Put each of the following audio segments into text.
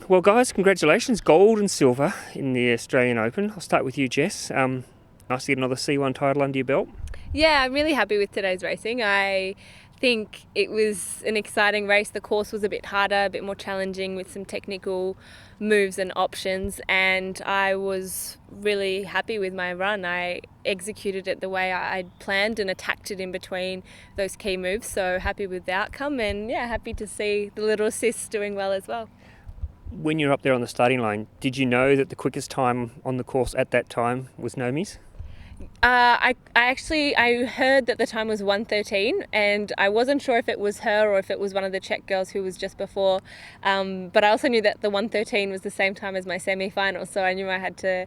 Well, guys, congratulations. Gold and silver in the Australian Open. I'll start with you, Jess. Nice to get another C1 title under your belt. Yeah, I'm really happy with today's racing. I think it was an exciting race. The course was a bit harder, a bit more challenging with some technical moves and options, and I was really happy with my run. I executed it the way I'd planned and attacked it in between those key moves, so happy with the outcome, and yeah, happy to see the little sis doing well as well. When you're up there on the starting line, did you know that the quickest time on the course at that time was Noemie's? I heard that the time was 1:13, and I wasn't sure if it was her or if it was one of the Czech girls who was just before. But I also knew that the 1:13 was the same time as my semi-final, so I knew I had to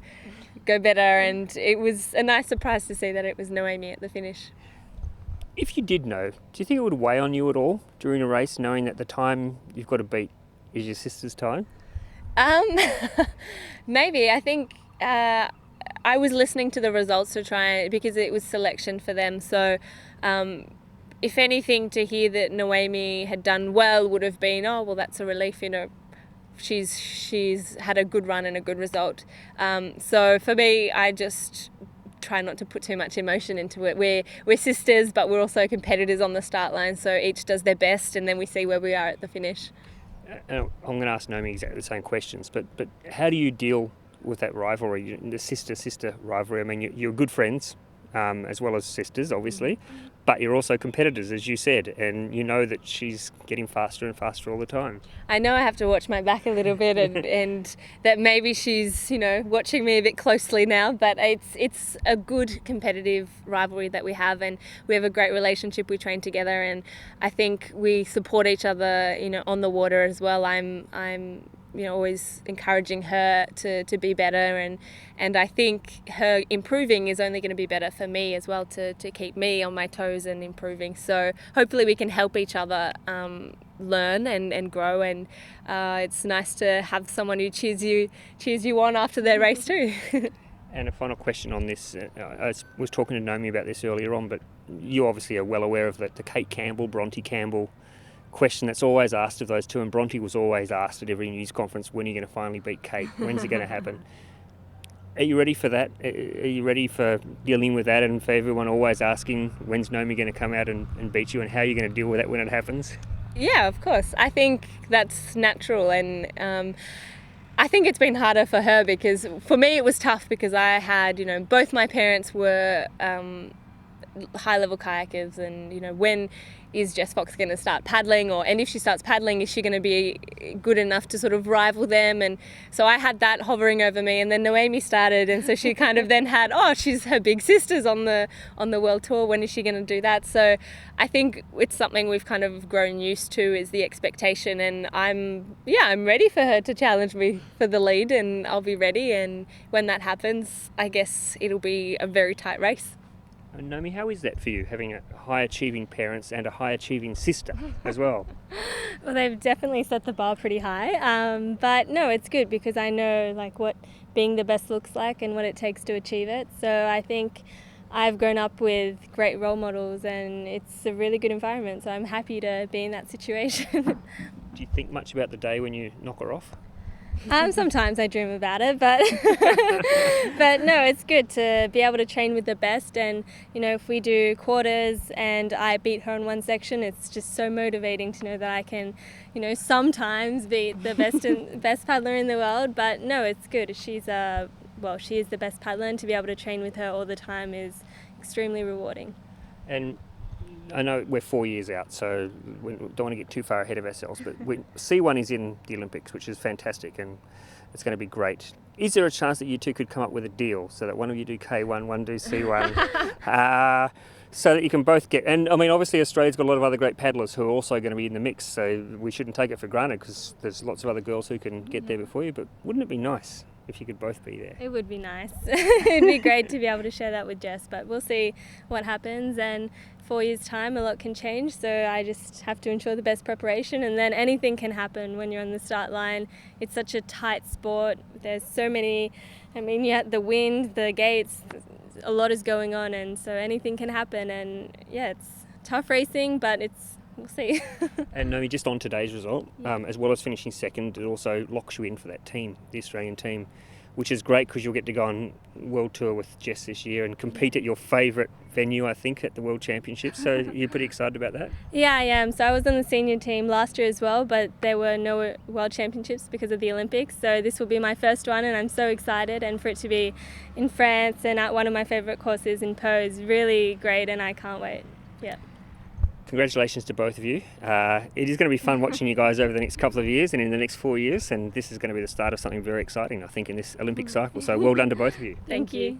go better. And it was a nice surprise to see that it was Noemie at the finish. If you did know, do you think it would weigh on you at all during a race, knowing that the time you've got to beat is your sister's time? Maybe. I think I was listening to the results to try, because it was selection for them. So if anything, to hear that Noemie had done well would have been, oh, well, that's a relief, she's had a good run and a good result. So for me, I just try not to put too much emotion into it. We're sisters, but we're also competitors on the start line, so each does their best, and then we see where we are at the finish. I'm going to ask Noemie exactly the same questions, but how do you deal with that rivalry, the sister rivalry? I mean, you're good friends, as well as sisters, obviously, but you're also competitors, as you said, and you know that she's getting faster and faster all the time. I know I have to watch my back a little bit, and that maybe she's, watching me a bit closely now, but it's a good competitive rivalry that we have, and we have a great relationship. We train together, and I think we support each other, on the water as well. I'm always encouraging her to be better, and I think her improving is only going to be better for me as well, to keep me on my toes and improving. So hopefully we can help each other learn and grow, and it's nice to have someone who cheers you on after their race too. And a final question on this. I was talking to Noemie about this earlier on, but you obviously are well aware of the Kate Campbell, Bronte Campbell question that's always asked of those two, and Bronte was always asked at every news conference, when are you going to finally beat Kate? When's it going to happen? Are you ready for that? Are you ready for dealing with that, and for everyone always asking, when's Noemie going to come out and beat you, and how are you going to deal with that when it happens? Yeah, of course. I think that's natural, and I think it's been harder for her, because for me it was tough, because I had, both my parents were high-level kayakers, and when is Jess Fox going to start paddling, and if she starts paddling, is she going to be good enough to sort of rival them? And so I had that hovering over me, and then Noemie started, and so she kind of then had, she's her big sister's on the world tour, when is she going to do that? So I think it's something we've kind of grown used to, is the expectation, and I'm ready for her to challenge me for the lead, and I'll be ready, and when that happens, I guess it'll be a very tight race. Noemie, how is that for you, having a high-achieving parents and a high-achieving sister as well? Well, they've definitely set the bar pretty high, but no, it's good, because I know what being the best looks like and what it takes to achieve it. So I think I've grown up with great role models, and it's a really good environment, so I'm happy to be in that situation. Do you think much about the day when you knock her off? Sometimes I dream about it, but but no, it's good to be able to train with the best, and if we do quarters and I beat her in one section, it's just so motivating to know that I can sometimes beat the best paddler in the world. But no, it's good. She is the best paddler, and to be able to train with her all the time is extremely rewarding. And I know we're 4 years out, so we don't want to get too far ahead of ourselves, but C1 is in the Olympics, which is fantastic, and it's going to be great. Is there a chance that you two could come up with a deal, so that one of you do K1, one do C1, so that you can both get... And I mean, obviously Australia's got a lot of other great paddlers who are also going to be in the mix, so we shouldn't take it for granted, because there's lots of other girls who can get there before you, but wouldn't it be nice if you could both be there? It would be nice. It'd be great to be able to share that with Jess, but we'll see what happens, and 4 years' time a lot can change, so I just have to ensure the best preparation, and then anything can happen when you're on the start line. It's such a tight sport. There's so many, you had the wind, the gates, a lot is going on, and so anything can happen, and yeah, it's tough racing, but it's we'll see. And Noemie, just on today's result, as well as finishing second, it also locks you in for that team, the Australian team, which is great because you'll get to go on world tour with Jess this year and compete at your favourite venue, I think, at the World Championships. So you're pretty excited about that? Yeah, I am. So I was on the senior team last year as well, but there were no World Championships because of the Olympics. So this will be my first one, and I'm so excited. And for it to be in France and at one of my favourite courses in Po is really great, and I can't wait. Yeah. Congratulations to both of you. It is going to be fun watching you guys over the next couple of years and in the next 4 years, and this is going to be the start of something very exciting, I think, in this Olympic cycle. So well done to both of you. Thank you.